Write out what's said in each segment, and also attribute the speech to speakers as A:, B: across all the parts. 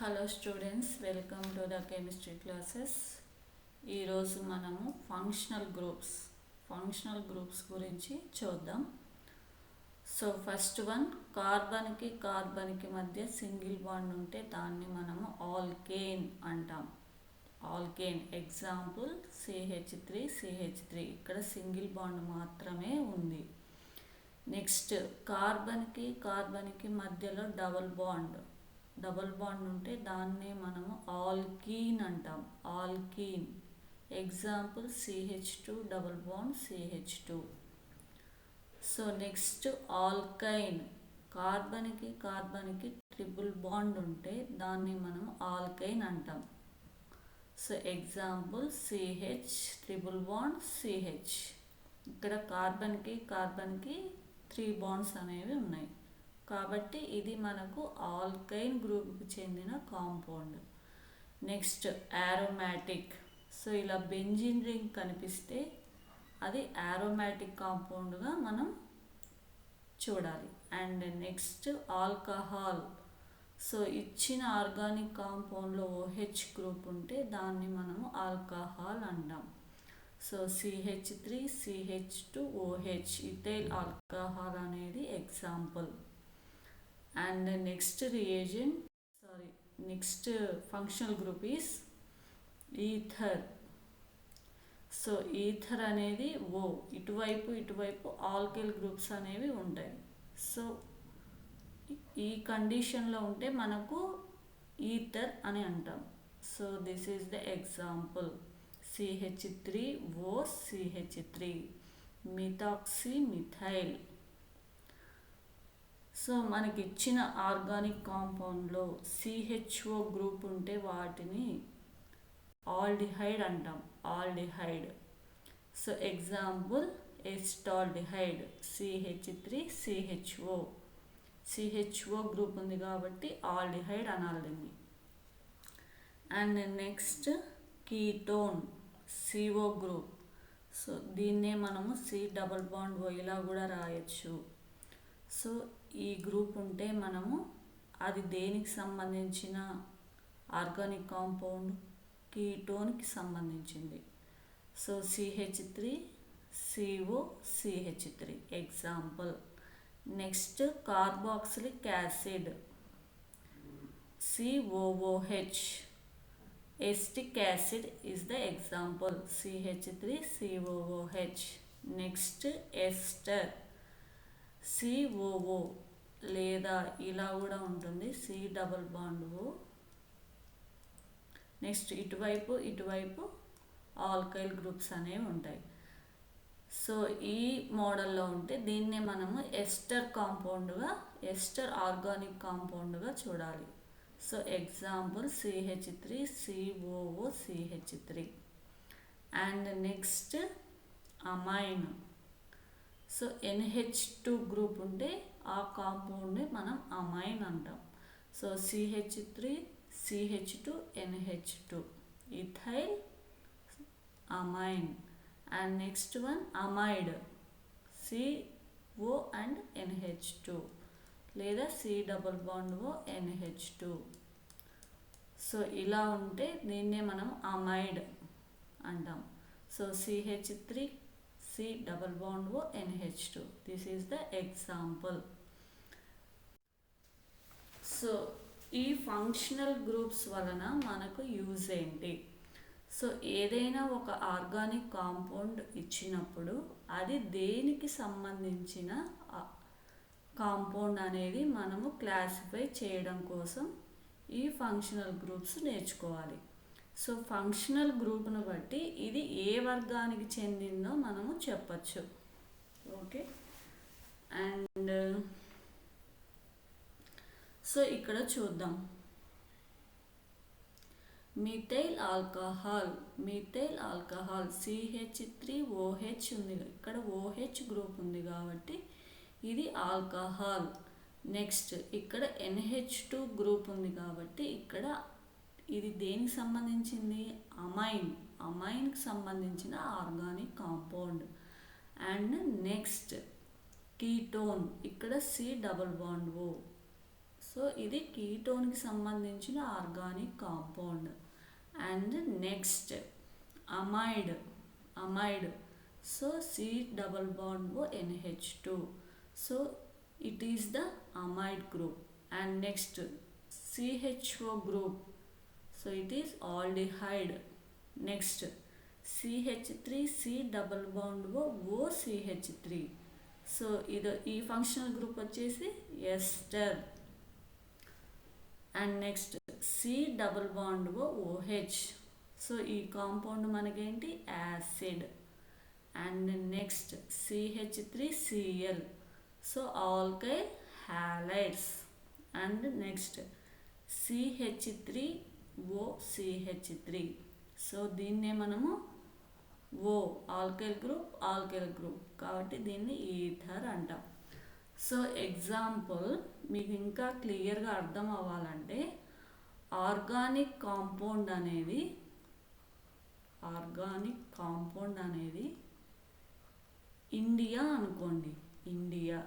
A: Hello students, welcome to the chemistry classes. ఈరోజు మనము functional groups గురించి చూద్దాం. సో ఫస్ట్ వన్, కార్బన్కి మధ్య సింగిల్ బాండ్ ఉంటే దాన్ని మనము ఆల్కేన్ అంటాం. ఆల్కేన్ ఎగ్జాంపుల్ CH3 ఇక్కడ సింగిల్ బాండ్ మాత్రమే ఉంది. నెక్స్ట్, కార్బన్కి మధ్యలో డబుల్ బాండ్ ఉంటే దాన్ని మనము ఆల్కీన్ అంటాం. Alkene example CH2 double bond CH2. So next, alkyne కార్బన్కి ట్రిపుల్ బాండ్ ఉంటే దాన్ని మనం ఆల్కైన్ అంటాం. So example CH triple bond CH. ఇక్కడ కార్బన్కి 3 బాండ్స్ అనేవి ఉన్నాయి కాబట్టి ఇది మనకు ఆల్కైన్ గ్రూప్కి చెందిన కాంపౌండ్. Next, aromatic. సో ఇలా బెంజిన్ రింగ్ కనిపిస్తే అది ఆరోమాటిక్ కాంపౌండ్గా మనం చూడాలి. And next, alcohol. సో ఇచ్చిన ఆర్గానిక్ కాంపౌండ్లో OH గ్రూప్ ఉంటే దాన్ని మనము ఆల్కహాల్ అంటాం. So CH3 CH2OH ethyl alcohol అనేది example. And next functional group is ether. So ether అనేది ఇటువైపు ఆల్కైల్ గ్రూప్స్ అనేవి ఉంటాయి. సో ఈ కండిషన్లో ఉంటే మనకు ఈథర్ అని అంటాం. So this is the example CH3OCH3 methoxymethyl. So మనకి ఇచ్చిన ఆర్గానిక్ కాంపౌండ్లో CHO గ్రూప్ ఉంటే వాటిని ఆల్డిహైడ్ అంటాం. Aldehyde. So example acetaldehyde CH3CHO group ఉంది కాబట్టి ఆల్డిహైడ్ అనాలి దీన్ని. And next, ketone CO group. So దీన్నే మనము C డబుల్ బాండ్ O ఇలా కూడా రాయొచ్చు. సో ఈ గ్రూప్ ఉంటే మనము అది దేనికి సంబంధించిన ఆర్గానిక్ కాంపౌండ్? కీటోన్కి సంబంధించింది. So CH3COCH3 example. Next, carboxylic acid COOH. Acetic acid is the example CH3COOH. Next, ester COO లేదా ఇలా కూడా ఉంటుంది C double bond O. Next, ఇటువైపు ఆల్కైల్ గ్రూప్స్ అనేవి ఉంటాయి. సో ఈ మోడల్లో ఉంటే దీన్నే మనము ఎస్టర్ ఆర్గానిక్ కాంపౌండ్గా చూడాలి. So example CH3COOCH3. And next, amine. So NH2 group ఉంటే ఆ కాంపౌండ్ని మనం అమైన్ అంటాం. So CH3CH2NH2 ethyl amine. And next one, amide CO and NH2 లేదా C double bond O NH2. So ఇలా ఉంటే దీన్నే మనం అమైడ్ అంటాం. So CH3 C double bond O NH2. This is the example. So ఈ functional groups వలన మనకు use ఏంటి? సో ఏదైనా ఒక ఆర్గానిక్ కాంపౌండ్ ఇచ్చినప్పుడు అది దేనికి సంబంధించిన కాంపౌండ్ అనేది మనము క్లాసిఫై చేయడం కోసం ఈ ఫంక్షనల్ గ్రూప్స్ నేర్చుకోవాలి. సో ఫంక్షనల్ గ్రూప్ను బట్టి ఇది ఏ వర్గానికి చెందిందో మనము చెప్పచ్చు. ఓకే. అండ్ సో ఇక్కడ చూద్దాం. మిథైల్ ఆల్కహాల్ CH3OH ఉంది. ఇక్కడ OH గ్రూప్ ఉంది కాబట్టి ఇది ఆల్కహాల్. నెక్స్ట్, ఇక్కడ NH2 గ్రూప్ ఉంది కాబట్టి ఇక్కడ ఇది దేనికి సంబంధించింది? అమైన్కి సంబంధించిన organic compound. And next, ketone. ఇక్కడ C double bond O. So ఇది కీటోన్కి సంబంధించిన organic compound. And next amide. So C double bond O NH2. So it is the amide group. And next CHO group. So it is aldehyde. Next CH3 C double bond O OCH3. So ఈ functional group వచ్చేసి ester. And next C double bond O OH. So ఈ compound మనకేంటి acid. And next CH3Cl. So alkyl halides. And next CH3OCH3. So దీన్నే మనము alkyl group కాబట్టి దీన్ని ether అంటాం. So example మీకు ఇంకా క్లియర్గా అర్థం అవ్వాలంటే ఆర్గానిక్ కాంపౌండ్ అనేది ఇండియా అనుకోండి. ఇండియా.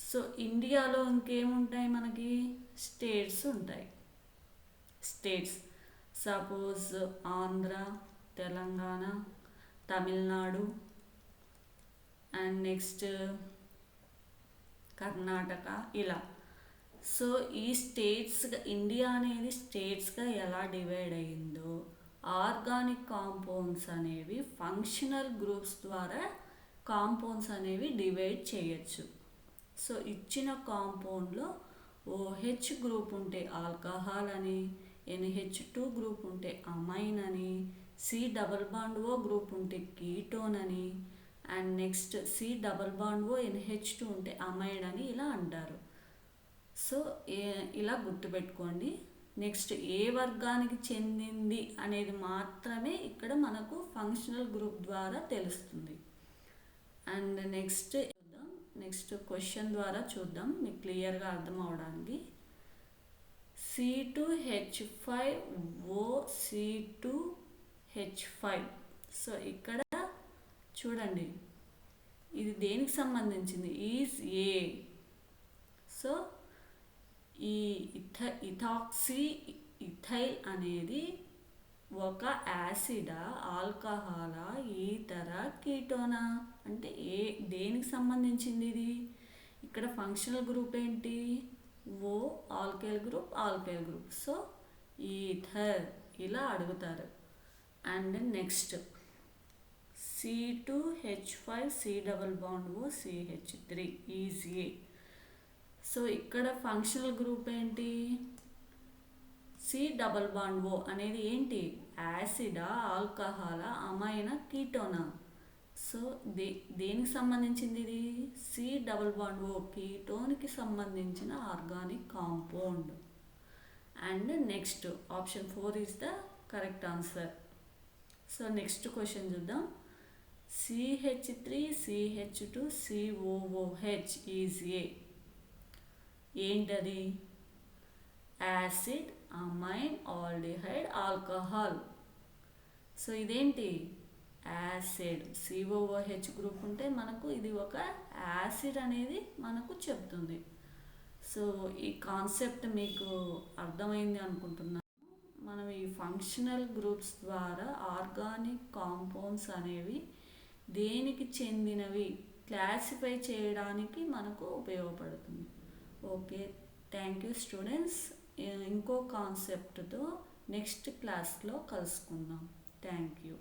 A: సో ఇండియాలో ఇంకేముంటాయి మనకి? స్టేట్స్ ఉంటాయి. States suppose Andhra, Telangana, Tamil Nadu and next Karnataka ఇలా. సో ఈ స్టేట్స్గా ఇండియా అనేది స్టేట్స్గా ఎలా డివైడ్ అయ్యిందో ఆర్గానిక్ కాంపౌండ్స్ అనేవి ఫంక్షనల్ గ్రూప్స్ ద్వారా కాంపౌండ్స్ అనేవి డివైడ్ చేయొచ్చు. సో ఇచ్చిన కాంపౌండ్లో OH గ్రూప్ ఉంటే ఆల్కహాల్ అని, NH2 గ్రూప్ ఉంటే అమైన్ అని, C double bond O group ఉంటే కీటోన్ అని, and next C double bond O NH2 ఉంటే అమైడ్ అని ఇలా అంటారు. సో ఇలా గుర్తుపెట్టుకోండి. నెక్స్ట్ ఏ వర్గానికి చెందింది అనేది మాత్రమే ఇక్కడ మనకు ఫంక్షనల్ గ్రూప్ ద్వారా తెలుస్తుంది. అండ్ నెక్స్ట్ క్వశ్చన్ ద్వారా చూద్దాం మీకు క్లియర్గా అర్థం అవడానికి. C2H5O C2H5. సో ఇక్కడ చూడండి ఇది దేనికి సంబంధించింది? Is a. సో ఈ ఇథైల్ అనేది ఒక యాసిడా, ఆల్కహాలా, ఈథరా, కీటోనా అంటే దేనికి సంబంధించింది ఇది? ఇక్కడ ఫంక్షనల్ గ్రూప్ ఏంటి? Alkyl group. సో ఈథర్ ఇలా అడుగుతారు. And next C2H5 C double bond O CH3 is a. So ఇక్కడ ఫంక్షనల్ గ్రూప్ ఏంటి? C double bond O అనేది ఏంటి? యాసిడా, ఆల్కహాలా, అమైనా, కీటోనా? సో దేనికి సంబంధించింది ఇది? C double bond O కీటోన్కి సంబంధించిన organic compound. And next option 4 is the correct answer. So next question చూద్దాం. CH3CH2COOH is a. ఏంటది? Acid, amine, aldehyde, alcohol. So ఇదేంటి? యాసిడ్. COOH గ్రూప్ ఉంటే మనకు ఇది ఒక యాసిడ్ అనేది మనకు చెప్తుంది. సో ఈ కాన్సెప్ట్ మీకు అర్థమైంది అనుకుంటున్నాను. మనం ఈ ఫంక్షనల్ గ్రూప్స్ ద్వారా ఆర్గానిక్ కాంపౌండ్స్ అనేవి దేనికి చెందినవి క్లాసిఫై చేయడానికి మనకు ఉపయోగపడుతుంది. Okay, thank you students. ఇంకో కాన్సెప్ట్తో నెక్స్ట్ క్లాస్లో కలుసుకుందాం. Thank you.